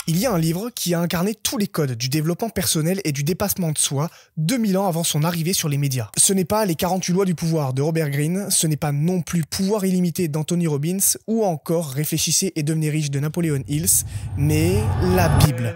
Il y a un livre qui a incarné tous les codes du développement personnel et du dépassement de soi 2000 ans avant son arrivée sur les médias. Ce n'est pas les 48 lois du pouvoir de Robert Greene, ce n'est pas non plus Pouvoir illimité d'Anthony Robbins ou encore Réfléchissez et devenez riche de Napoleon Hills, mais la Bible.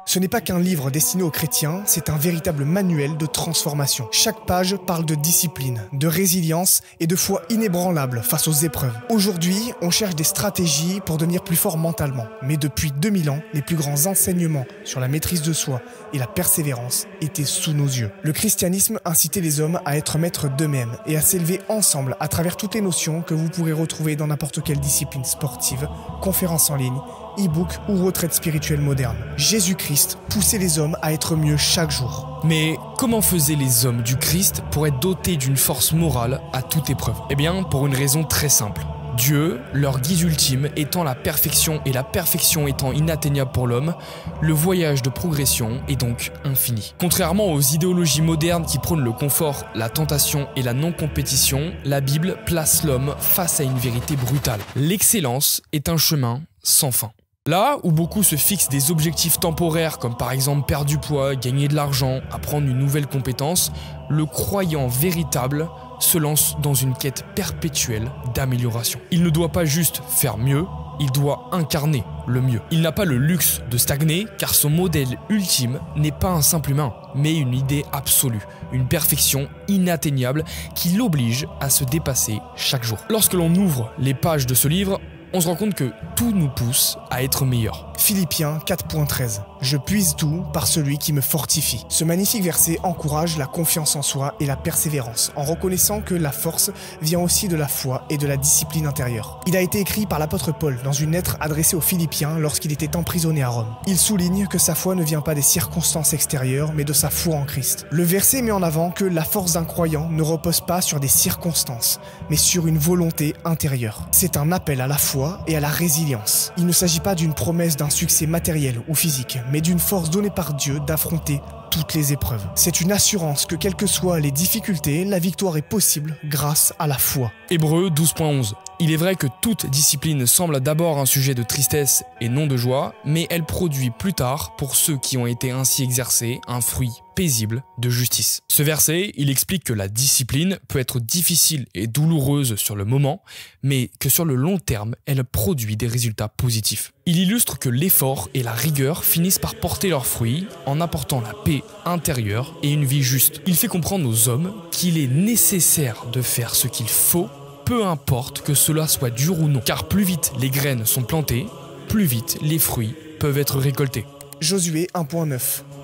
Ce n'est pas qu'un livre destiné aux chrétiens, c'est un véritable manuel de transformation. Chaque page parle de discipline, de résilience et de foi inébranlable face aux épreuves. Aujourd'hui, on cherche des stratégies pour devenir plus fort mentalement. Mais depuis 2000 ans, les plus grands enseignements sur la maîtrise de soi et la persévérance étaient sous nos yeux. Le christianisme incitait les hommes à être maîtres d'eux-mêmes et à s'élever ensemble à travers toutes les notions que vous pourrez retrouver dans n'importe quelle discipline sportive, conférence en ligne, e-book ou retraite spirituelle moderne. Jésus-Christ poussait les hommes à être mieux chaque jour. Mais comment faisaient les hommes du Christ pour être dotés d'une force morale à toute épreuve? Eh bien, pour une raison très simple. Dieu, leur guide ultime, étant la perfection et la perfection étant inatteignable pour l'homme, le voyage de progression est donc infini. Contrairement aux idéologies modernes qui prônent le confort, la tentation et la non-compétition, la Bible place l'homme face à une vérité brutale. L'excellence est un chemin sans fin. Là où beaucoup se fixent des objectifs temporaires comme par exemple perdre du poids, gagner de l'argent, apprendre une nouvelle compétence, le croyant véritable se lance dans une quête perpétuelle d'amélioration. Il ne doit pas juste faire mieux, il doit incarner le mieux. Il n'a pas le luxe de stagner car son modèle ultime n'est pas un simple humain, mais une idée absolue, une perfection inatteignable qui l'oblige à se dépasser chaque jour. Lorsque l'on ouvre les pages de ce livre, on se rend compte que tout nous pousse à être meilleur. Philippiens 4.13. Je puise tout par celui qui me fortifie. Ce magnifique verset encourage la confiance en soi et la persévérance, en reconnaissant que la force vient aussi de la foi et de la discipline intérieure. Il a été écrit par l'apôtre Paul dans une lettre adressée aux Philippiens lorsqu'il était emprisonné à Rome. Il souligne que sa foi ne vient pas des circonstances extérieures, mais de sa foi en Christ. Le verset met en avant que la force d'un croyant ne repose pas sur des circonstances, mais sur une volonté intérieure. C'est un appel à la foi et à la résilience. Il ne s'agit pas d'une promesse d'un succès matériel ou physique, mais d'une force donnée par Dieu d'affronter toutes les épreuves. C'est une assurance que quelles que soient les difficultés, la victoire est possible grâce à la foi. Hébreux 12.11. Il est vrai que toute discipline semble d'abord un sujet de tristesse et non de joie, mais elle produit plus tard, pour ceux qui ont été ainsi exercés, un fruit paisible de justice. Ce verset, il explique que la discipline peut être difficile et douloureuse sur le moment, mais que sur le long terme, elle produit des résultats positifs. Il illustre que l'effort et la rigueur finissent par porter leurs fruits en apportant la paix intérieure et une vie juste. Il fait comprendre aux hommes qu'il est nécessaire de faire ce qu'il faut, peu importe que cela soit dur ou non, car plus vite les graines sont plantées, plus vite les fruits peuvent être récoltés. Josué 1.9.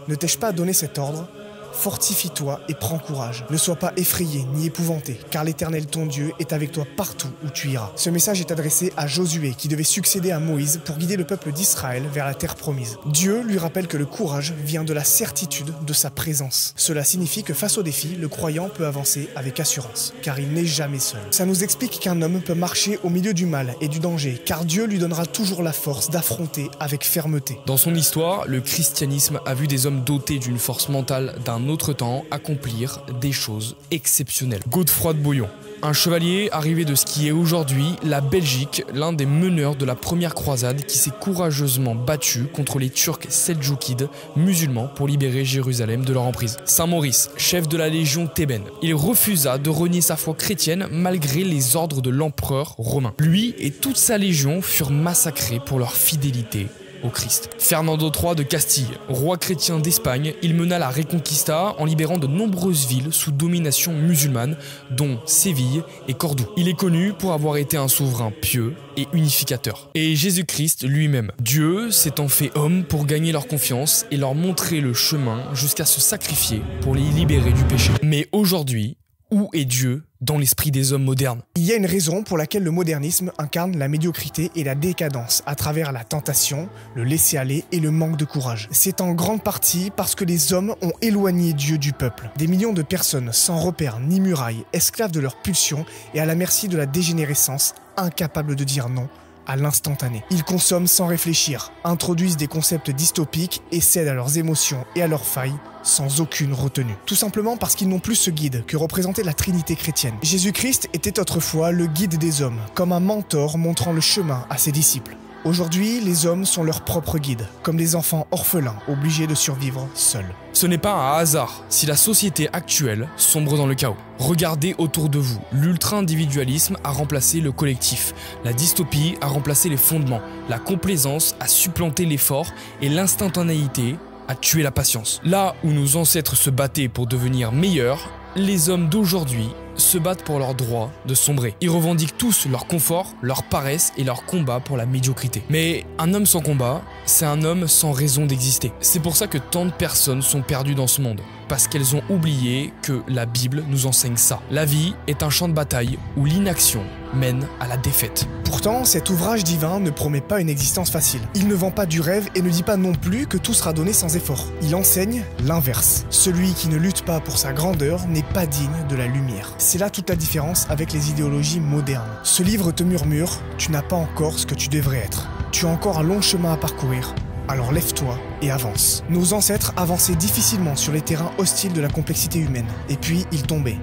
Ne t'ai-je pas donné cet ordre ? Fortifie-toi et prends courage. Ne sois pas effrayé ni épouvanté, car l'Éternel ton Dieu est avec toi partout où tu iras. Ce message est adressé à Josué, qui devait succéder à Moïse pour guider le peuple d'Israël vers la terre promise. Dieu lui rappelle que le courage vient de la certitude de sa présence. Cela signifie que face aux défis, le croyant peut avancer avec assurance, car il n'est jamais seul. Ça nous explique qu'un homme peut marcher au milieu du mal et du danger, car Dieu lui donnera toujours la force d'affronter avec fermeté. Dans son histoire, le christianisme a vu des hommes dotés d'une force mentale d'un autre temps accomplir des choses exceptionnelles. Godefroy de Bouillon, un chevalier arrivé de ce qui est aujourd'hui la Belgique, l'un des meneurs de la première croisade qui s'est courageusement battu contre les Turcs seldjoukides musulmans pour libérer Jérusalem de leur emprise. Saint Maurice, chef de la légion thébaine, il refusa de renier sa foi chrétienne malgré les ordres de l'empereur romain. Lui et toute sa légion furent massacrés pour leur fidélité au Christ. Fernando III de Castille, roi chrétien d'Espagne, il mena la Reconquista en libérant de nombreuses villes sous domination musulmane, dont Séville et Cordoue. Il est connu pour avoir été un souverain pieux et unificateur. Et Jésus-Christ lui-même. Dieu s'étant fait homme pour gagner leur confiance et leur montrer le chemin jusqu'à se sacrifier pour les libérer du péché. Mais aujourd'hui, où est Dieu dans l'esprit des hommes modernes? Il y a une raison pour laquelle le modernisme incarne la médiocrité et la décadence à travers la tentation, le laisser-aller et le manque de courage. C'est en grande partie parce que les hommes ont éloigné Dieu du peuple. Des millions de personnes sans repères ni murailles, esclaves de leurs pulsions et à la merci de la dégénérescence, incapables de dire non à l'instantané. Ils consomment sans réfléchir, introduisent des concepts dystopiques et cèdent à leurs émotions et à leurs failles sans aucune retenue. Tout simplement parce qu'ils n'ont plus ce guide que représentait la Trinité chrétienne. Jésus-Christ était autrefois le guide des hommes, comme un mentor montrant le chemin à ses disciples. Aujourd'hui, les hommes sont leurs propres guides, comme des enfants orphelins obligés de survivre seuls. Ce n'est pas un hasard si la société actuelle sombre dans le chaos. Regardez autour de vous, l'ultra-individualisme a remplacé le collectif, la dystopie a remplacé les fondements, la complaisance a supplanté l'effort et l'instantanéité a tué la patience. Là où nos ancêtres se battaient pour devenir meilleurs, les hommes d'aujourd'hui se battent pour leur droit de sombrer. Ils revendiquent tous leur confort, leur paresse et leur combat pour la médiocrité. Mais un homme sans combat, c'est un homme sans raison d'exister. C'est pour ça que tant de personnes sont perdues dans ce monde. Parce qu'elles ont oublié que la Bible nous enseigne ça. La vie est un champ de bataille où l'inaction mène à la défaite. Pourtant, cet ouvrage divin ne promet pas une existence facile. Il ne vend pas du rêve et ne dit pas non plus que tout sera donné sans effort. Il enseigne l'inverse. Celui qui ne lutte pas pour sa grandeur n'est pas digne de la lumière. C'est là toute la différence avec les idéologies modernes. Ce livre te murmure, tu n'as pas encore ce que tu devrais être. Tu as encore un long chemin à parcourir. Alors lève-toi et avance. Nos ancêtres avançaient difficilement sur les terrains hostiles de la complexité humaine. Et puis ils tombaient.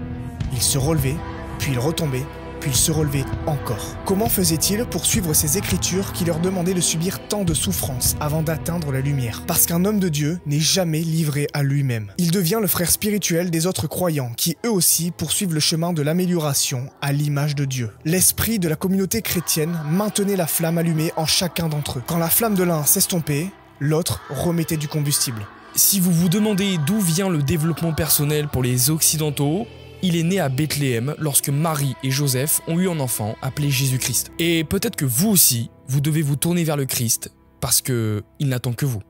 Ils se relevaient, puis ils retombaient, puis ils se relevaient encore. Comment faisaient-ils pour suivre ces écritures qui leur demandaient de subir tant de souffrances avant d'atteindre la lumière? Parce qu'un homme de Dieu n'est jamais livré à lui-même. Il devient le frère spirituel des autres croyants qui eux aussi poursuivent le chemin de l'amélioration à l'image de Dieu. L'esprit de la communauté chrétienne maintenait la flamme allumée en chacun d'entre eux. Quand la flamme de l'un s'estompait, l'autre remettait du combustible. Si vous vous demandez d'où vient le développement personnel pour les Occidentaux, il est né à Bethléem lorsque Marie et Joseph ont eu un enfant appelé Jésus-Christ. Et peut-être que vous aussi, vous devez vous tourner vers le Christ parce qu'il n'attend que vous.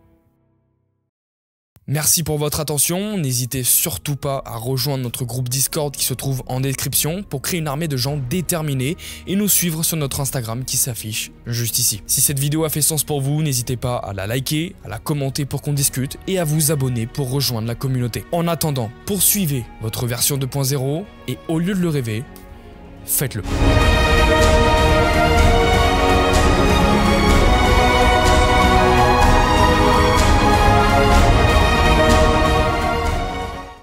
Merci pour votre attention, n'hésitez surtout pas à rejoindre notre groupe Discord qui se trouve en description pour créer une armée de gens déterminés et nous suivre sur notre Instagram qui s'affiche juste ici. Si cette vidéo a fait sens pour vous, n'hésitez pas à la liker, à la commenter pour qu'on discute et à vous abonner pour rejoindre la communauté. En attendant, poursuivez votre version 2.0 et au lieu de le rêver, faites-le.